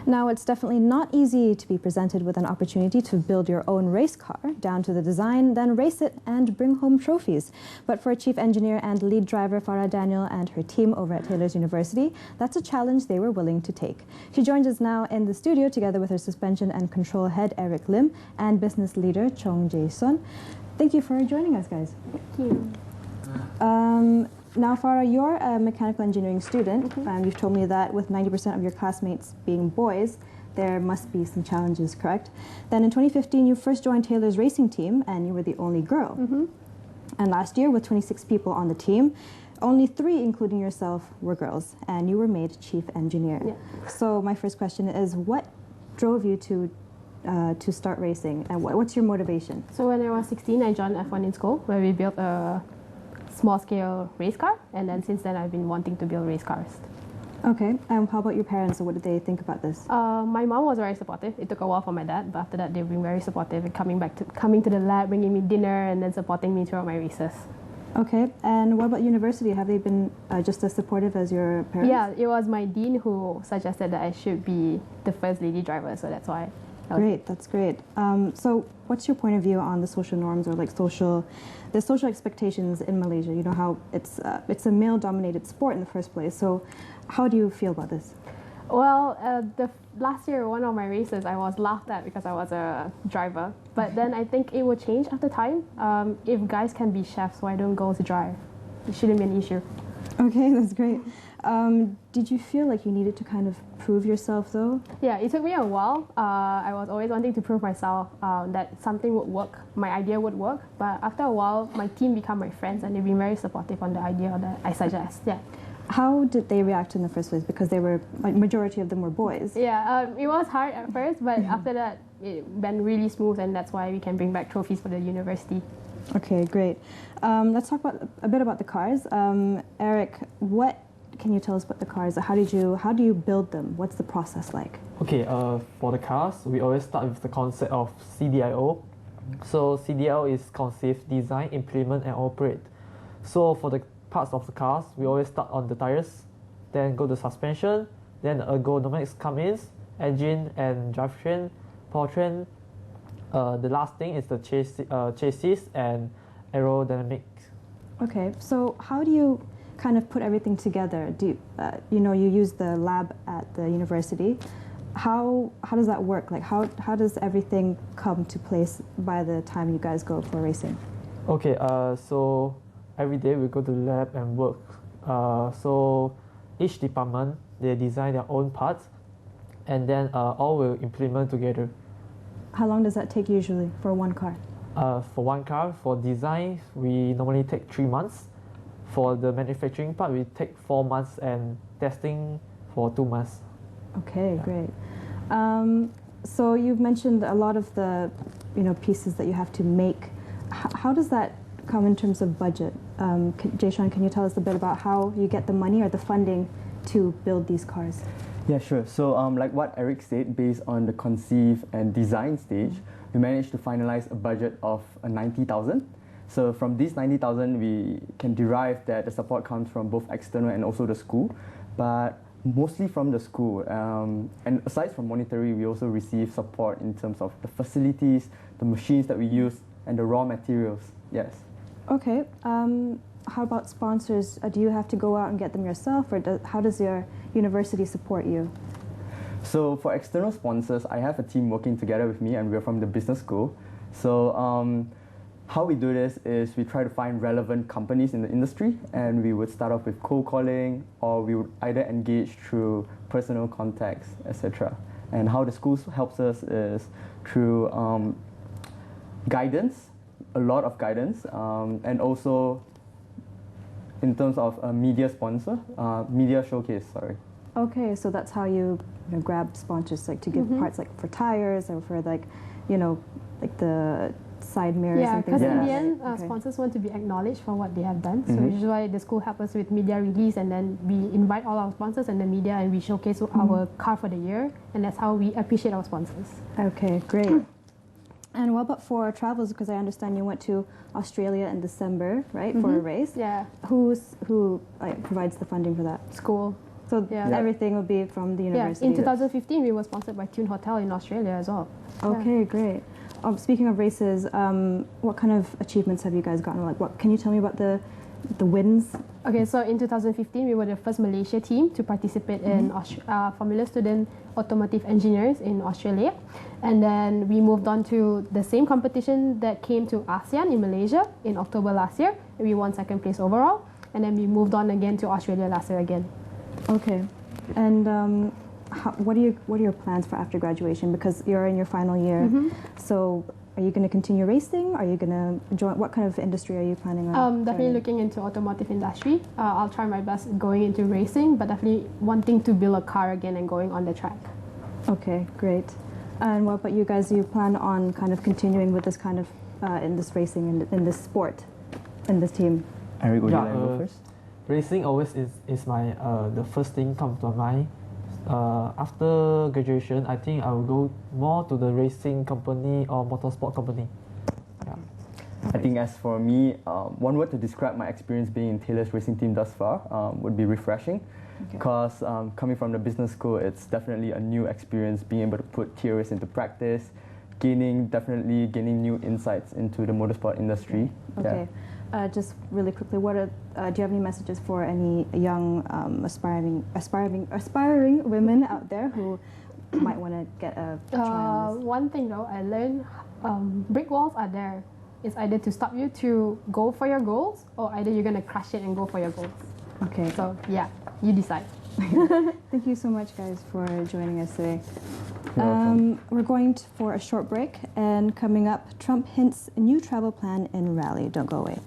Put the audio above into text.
Now, it's definitely not easy to be presented with an opportunity to build your own race car, down to the design, then race it and bring home trophies. But for Chief Engineer and lead driver Farah Danial and her team over at Taylor's University, that's a challenge they were willing to take. She joins us now in the studio together with her suspension and control head Eric Lim and business leader Chong Jae-Sonn. Thank you for joining us, guys. Thank you. Now, Farah, you're a mechanical engineering student. You've told me that with 90% of your classmates being boys, there must be some challenges, correct? Then in 2015, you first joined Taylor's racing team, and you were the only girl. And last year, with 26 people on the team, only 3, including yourself, were girls, and you were made chief engineer. Yeah. So my first question is, what drove you to start racing, and what's your motivation? So when I was 16, I joined F1 in school, where we built a small-scale race car, and then since then I've been wanting to build race cars. Okay, how about your parents? What did they think about this? My mom was very supportive. It took a while for my dad, but after that they've been very supportive, and coming to the lab, bringing me dinner, and then supporting me throughout my races. Okay, and what about university? Have they been just as supportive as your parents? Yeah, it was my dean who suggested that I should be the first lady driver, so that's why. Great, that's great. So what's your point of view on the social norms or like the social expectations in Malaysia? You know how it's a male-dominated sport in the first place. So how do you feel about this? Well, last year, one of my races, I was laughed at because I was a driver. But then I think it will change after time. If guys can be chefs, why don't girls drive? It shouldn't be an issue. Okay, that's great. Did you feel like you needed to kind of prove yourself, though? Yeah, it took me a while. I was always wanting to prove myself that something would work, my idea would work. But after a while, my team became my friends, and they've been very supportive on the idea that I suggest. Yeah. How did they react in the first place? Because they were, like, majority of them were boys. Yeah, it was hard at first, but after that, it went really smooth, and that's why we can bring back trophies for the university. Okay, great. Let's talk a bit about the cars. Eric, what can you tell us about the cars? How do you build them? What's the process like? Okay, for the cars, we always start with the concept of CDIO. So CDIO is conceive, design, implement, and operate. So for the parts of the cars, we always start on the tires, then go to suspension, then ergonomics come in, engine and drivetrain, powertrain. The last thing is the chassis and aerodynamics. Okay, so how do you kind of put everything together? Do you use the lab at the university? How does that work? Like how does everything come to place by the time you guys go for racing? Okay, so every day we go to the lab and work. So each department, they design their own parts, and then all will implement together. How long does that take usually for one car? For one car, for design, we normally take 3 months. For the manufacturing part, we take 4 months, and testing for 2 months. Okay, yeah. Great. So you've mentioned a lot of the pieces that you have to make. How does that come in terms of budget? Jae-Sonn, can you tell us a bit about how you get the money or the funding to build these cars? Yeah, sure. So like what Eric said, based on the conceive and design stage, we managed to finalize a budget of 90,000. So from this 90,000, we can derive that the support comes from both external and also the school, but mostly from the school. And aside from monetary, we also receive support in terms of the facilities, the machines that we use, and the raw materials. Yes. Okay. How about sponsors? Do you have to go out and get them yourself, or how does your university support you? So for external sponsors, I have a team working together with me, and we're from the business school. So how we do this is we try to find relevant companies in the industry, and we would start off with cold calling, or we would either engage through personal contacts, etc. And how the school helps us is through guidance, a lot of guidance, and also in terms of a media sponsor, media showcase, sorry. Okay, so that's how you grab sponsors, like to give parts like for tires or for like the side mirrors and things like that. Yeah, because in the end, sponsors want to be acknowledged for what they have done. So which is why the school helps us with media release, and then we invite all our sponsors and the media, and we showcase our car for the year, and that's how we appreciate our sponsors. Okay, great. And what about for travels? Because I understand you went to Australia in December, right, for a race. Yeah. Who provides the funding for that? School. So Yeah. everything will be from the Yeah, university. in 2015, we were sponsored by Tune Hotel in Australia as well. Okay, great. Speaking of races, what kind of achievements have you guys gotten? Like, what can you tell me about the wins? Okay, so in 2015, we were the first Malaysia team to participate in Formula Student Automotive Engineers in Australia. And then we moved on to the same competition that came to ASEAN in Malaysia in October last year. We won second place overall. And then we moved on again to Australia last year again. Okay. And what are your plans for after graduation? Because you're in your final year. So are you going to continue racing? Are you going to join? What kind of industry are you planning on? Definitely joining? looking into automotive industry. I'll try my best going into racing, but definitely wanting to build a car again and going on the track. Okay, great. And what about you guys? Do you plan on kind of continuing with this kind of in this racing in this sport, in this team? Eric, would you like to go first? Racing always is my the first thing comes to my mind. After graduation, I think I will go more to the racing company or motorsport company. Yeah. I think as for me, one word to describe my experience being in Taylor's racing team thus far would be refreshing. Because coming from the business school, it's definitely a new experience, being able to put theories into practice, definitely gaining new insights into the motorsport industry. Okay. Just really quickly, do you have any messages for any young aspiring women out there who might want to get a try on this? One thing though, I learned brick walls are there. It's either to stop you to go for your goals, or either you're gonna crush it and go for your goals. Okay. So yeah, you decide. Thank you so much, guys, for joining us today. You're welcome. We're going for a short break, and coming up, Trump hints new travel plan in Raleigh. Don't go away.